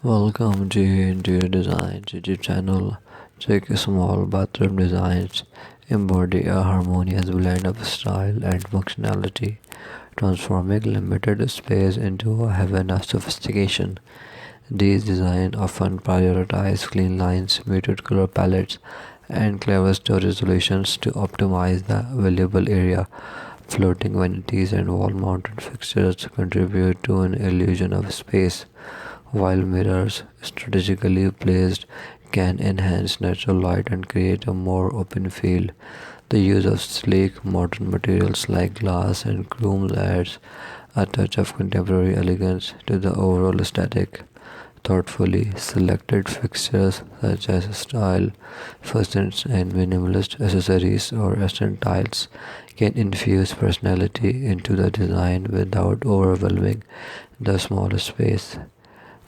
Welcome to Interior Designs YouTube channel. Chic small bathroom designs embody a harmonious blend of style and functionality, transforming limited space into a heaven of sophistication. These designs often prioritize clean lines, muted color palettes, and clever storage solutions to optimize the available area. Floating vanities and wall-mounted fixtures contribute to an illusion of space, while mirrors, strategically placed, can enhance natural light and create a more open feel. The use of sleek, modern materials like glass and chrome adds a touch of contemporary elegance to the overall aesthetic. Thoughtfully selected fixtures such as style facets and minimalist accessories or accent tiles can infuse personality into the design without overwhelming the smaller space.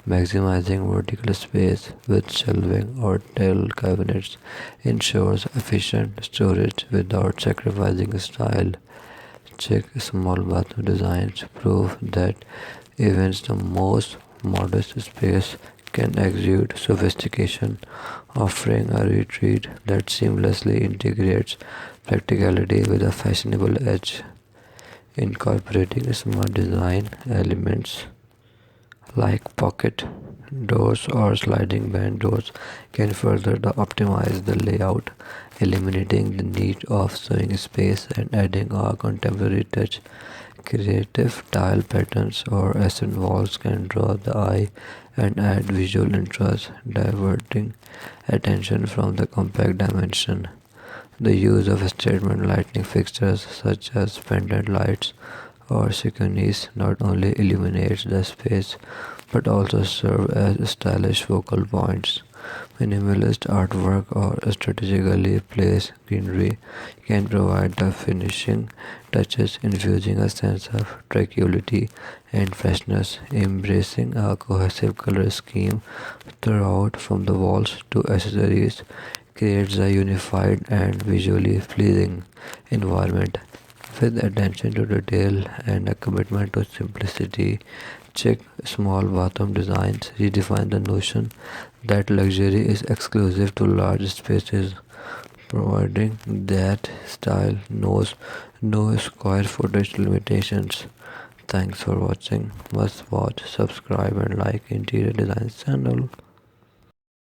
Maximizing vertical space with shelving or tiled cabinets ensures efficient storage without sacrificing style. Check small bathroom designs prove that even the most modest space can exude sophistication, offering a retreat that seamlessly integrates practicality with a fashionable edge. Incorporating smart design elements like pocket doors or sliding band doors can further optimize the layout, eliminating the need of sewing space and adding a contemporary touch. Creative tile patterns or accent walls can draw the eye and add visual interest, diverting attention from the compact dimension. The use of statement lighting fixtures such as pendant lights or sequins not only illuminates the space but also serve as stylish focal points. Minimalist artwork or strategically placed greenery can provide the finishing touches, infusing a sense of tranquility and freshness, embracing a cohesive color scheme throughout from the walls to accessories creates a unified and visually pleasing environment. With attention to detail and a commitment to simplicity, Chic small bathroom designs redefine the notion that luxury is exclusive to large spaces, providing that style knows no square footage limitations. Thanks for watching. Must watch, subscribe, and like Interior Designs channel.